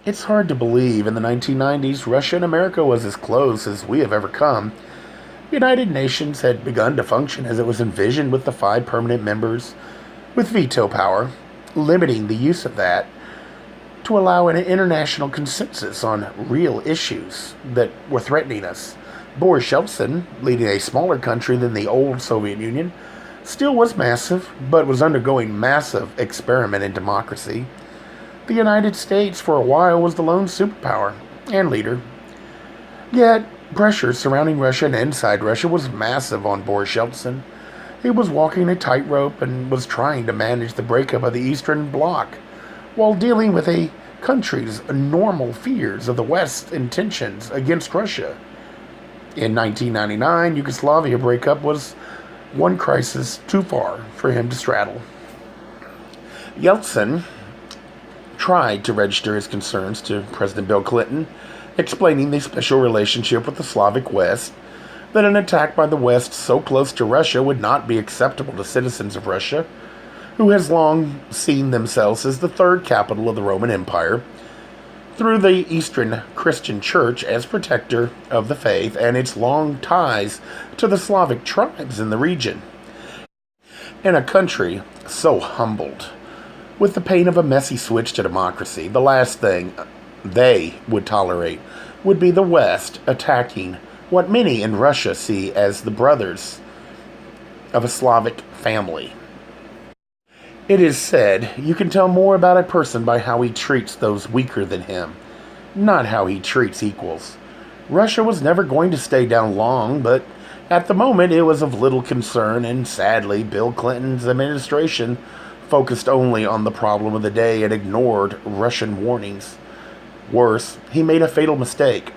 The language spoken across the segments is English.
It's hard to believe in the 1990s Russia and America was as close as we have ever come. The United Nations had begun to function as it was envisioned with the five permanent members with veto power, limiting the use of that to allow an international consensus on real issues that were threatening us. Boris Yeltsin, leading a smaller country than the old Soviet Union, still was massive, but was undergoing massive experiment in democracy. The United States, for a while, was the lone superpower and leader. Yet, pressure surrounding Russia and inside Russia was massive on Boris Yeltsin. He was walking a tightrope and was trying to manage the breakup of the Eastern Bloc while dealing with a country's normal fears of the West's intentions against Russia. In 1999, Yugoslavia breakup was one crisis too far for him to straddle. Yeltsin tried to register his concerns to President Bill Clinton, explaining the special relationship with the Slavic West, that an attack by the West so close to Russia would not be acceptable to citizens of Russia, who has long seen themselves as the third capital of the Roman Empire, through the Eastern Christian Church as protector of the faith and its long ties to the Slavic tribes in the region. In a country so humbled, with the pain of a messy switch to democracy, the last thing they would tolerate would be the West attacking what many in Russia see as the brothers of a Slavic family. It is said you can tell more about a person by how he treats those weaker than him, not how he treats equals. Russia was never going to stay down long, but at the moment it was of little concern, and sadly, Bill Clinton's administration focused only on the problem of the day and ignored Russian warnings. Worse, he made a fatal mistake.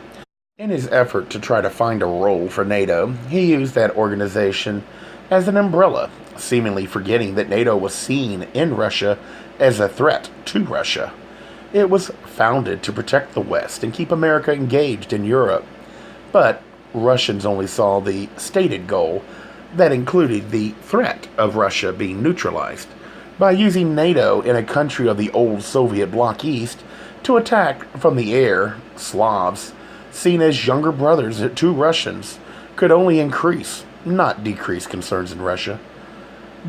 In his effort to try to find a role for NATO, he used that organization as an umbrella, seemingly forgetting that NATO was seen in Russia as a threat to Russia. It was founded to protect the West and keep America engaged in Europe. But Russians only saw the stated goal that included the threat of Russia being neutralized by using NATO in a country of the old Soviet bloc East to attack from the air. Slavs, seen as younger brothers to Russians, could only increase, not decrease concerns in Russia.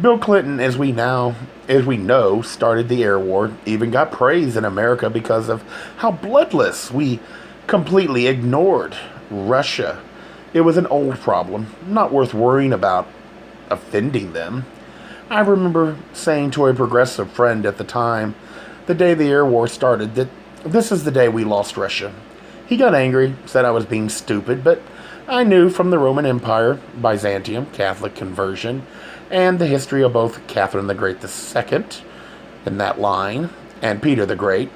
Bill Clinton, as we know, started the air war, even got praise in America because of how bloodless we completely ignored Russia. It was an old problem, not worth worrying about offending them. I remember saying to a progressive friend at the time, the day the air war started, that this is the day we lost Russia. He got angry, said I was being stupid, but I knew from the Roman Empire, Byzantium, Catholic conversion, and the history of both Catherine the Great II in that line and Peter the Great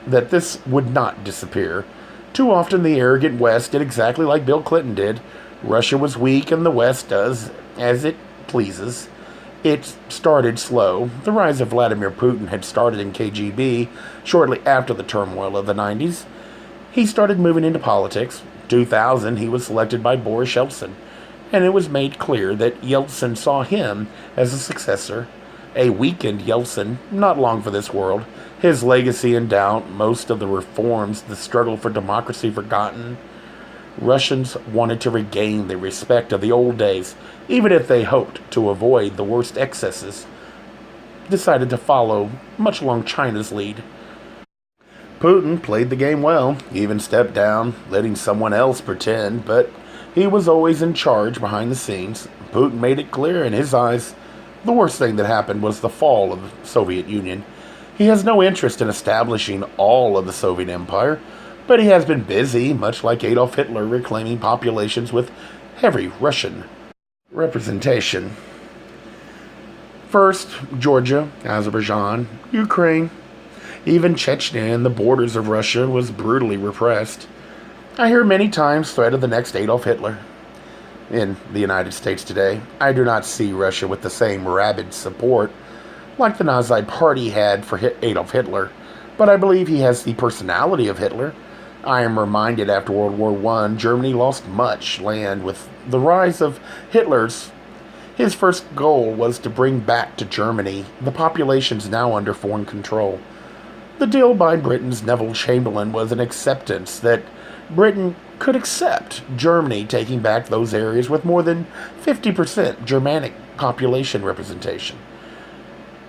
that this would not disappear. Too often the arrogant West did exactly like Bill Clinton did. Russia was weak and the West does as it pleases. It started slow. The rise of Vladimir Putin had started in KGB shortly after the turmoil of the 90s. He started moving into politics. 2000, he was selected by Boris Yeltsin, and it was made clear that Yeltsin saw him as a successor. A weakened Yeltsin, not long for this world, his legacy in doubt, most of the reforms, the struggle for democracy forgotten. Russians wanted to regain the respect of the old days, even if they hoped to avoid the worst excesses. Decided to follow much along China's lead. Putin played the game well, he even stepped down, letting someone else pretend, but he was always in charge behind the scenes. Putin made it clear in his eyes the worst thing that happened was the fall of the Soviet Union. He has no interest in establishing all of the Soviet Empire, but he has been busy, much like Adolf Hitler, reclaiming populations with heavy Russian representation. First, Georgia, Azerbaijan, Ukraine, even Chechnya and the borders of Russia was brutally repressed. I hear many times threat of the next Adolf Hitler. In the United States today, I do not see Russia with the same rabid support like the Nazi Party had for Adolf Hitler, but I believe he has the personality of Hitler. I am reminded after World War I, Germany lost much land with the rise of Hitler's. His first goal was to bring back to Germany the populations now under foreign control. The deal by Britain's Neville Chamberlain was an acceptance that Britain could accept Germany taking back those areas with more than 50% Germanic population representation.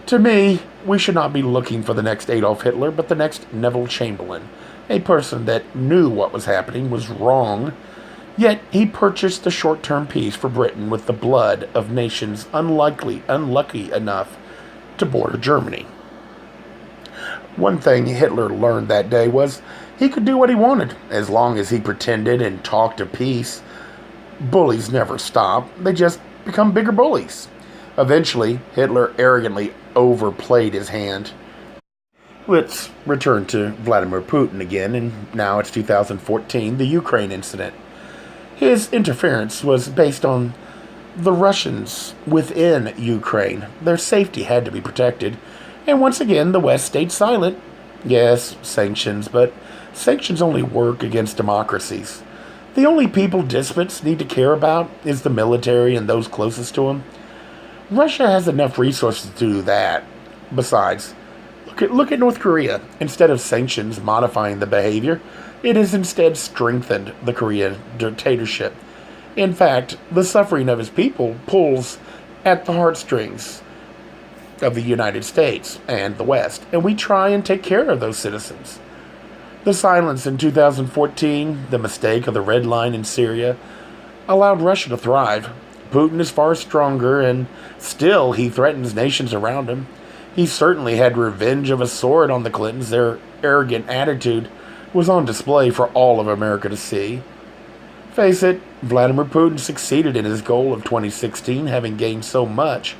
To me, we should not be looking for the next Adolf Hitler, but the next Neville Chamberlain, a person that knew what was happening was wrong, yet he purchased the short-term peace for Britain with the blood of nations unlucky enough to border Germany. One thing Hitler learned that day was he could do what he wanted as long as he pretended and talked of peace. Bullies never stop, they just become bigger bullies. Eventually, Hitler arrogantly overplayed his hand. Let's return to Vladimir Putin again, and now it's 2014, the Ukraine incident. His interference was based on the Russians within Ukraine. Their safety had to be protected, and once again the West stayed silent. Yes, sanctions, but sanctions only work against democracies. The only people despots need to care about is the military and those closest to them. Russia has enough resources to do that. Besides, look at North Korea. Instead of sanctions modifying the behavior, it has instead strengthened the Korean dictatorship. In fact, the suffering of his people pulls at the heartstrings of the United States and the West, and we try and take care of those citizens. The silence in 2014, the mistake of the Red Line in Syria, allowed Russia to thrive. Putin is far stronger, and still he threatens nations around him. He certainly had revenge of a sort on the Clintons. Their arrogant attitude was on display for all of America to see. Face it, Vladimir Putin succeeded in his goal of 2016, having gained so much.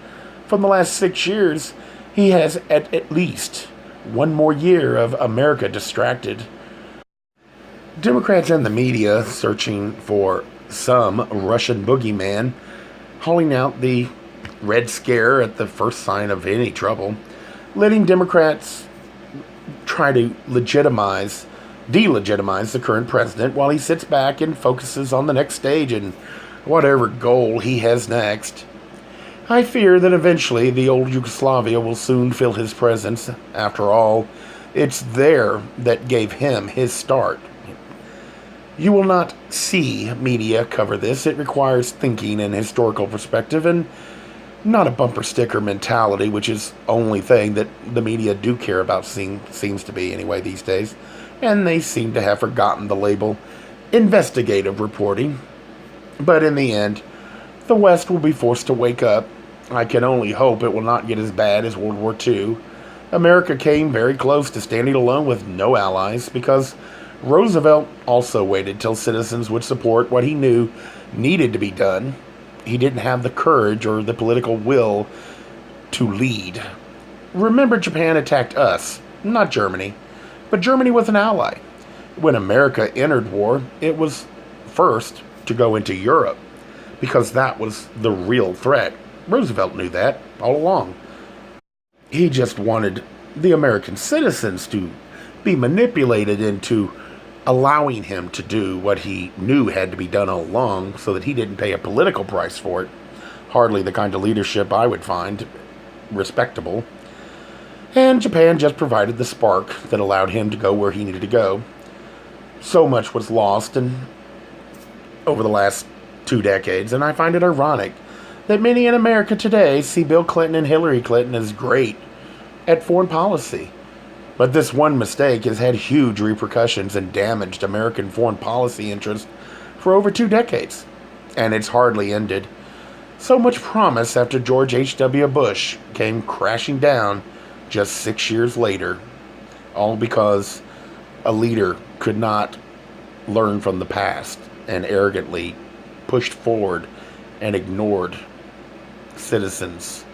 From the last 6 years, he has at least one more year of America distracted. Democrats and the media searching for some Russian boogeyman, hauling out the Red Scare at the first sign of any trouble, letting Democrats try to delegitimize the current president while he sits back and focuses on the next stage and whatever goal he has next. I fear that eventually the old Yugoslavia will soon feel his presence. After all, it's there that gave him his start. You will not see media cover this. It requires thinking and historical perspective and not a bumper sticker mentality, which is the only thing that the media do care about, seems to be anyway these days. And they seem to have forgotten the label investigative reporting. But in the end, the West will be forced to wake up. I can only hope it will not get as bad as World War II. America came very close to standing alone with no allies because Roosevelt also waited till citizens would support what he knew needed to be done. He didn't have the courage or the political will to lead. Remember, Japan attacked us, not Germany. But Germany was an ally. When America entered war, it was first to go into Europe because that was the real threat. Roosevelt knew that all along. He just wanted the American citizens to be manipulated into allowing him to do what he knew had to be done all along so that he didn't pay a political price for it. Hardly the kind of leadership I would find respectable. And Japan just provided the spark that allowed him to go where he needed to go. So much was lost over the last 2 decades, and I find it ironic that many in America today see Bill Clinton and Hillary Clinton as great at foreign policy. But this one mistake has had huge repercussions and damaged American foreign policy interests for over 2 decades. And it's hardly ended. So much promise after George H.W. Bush came crashing down just 6 years later, all because a leader could not learn from the past and arrogantly pushed forward and ignored citizens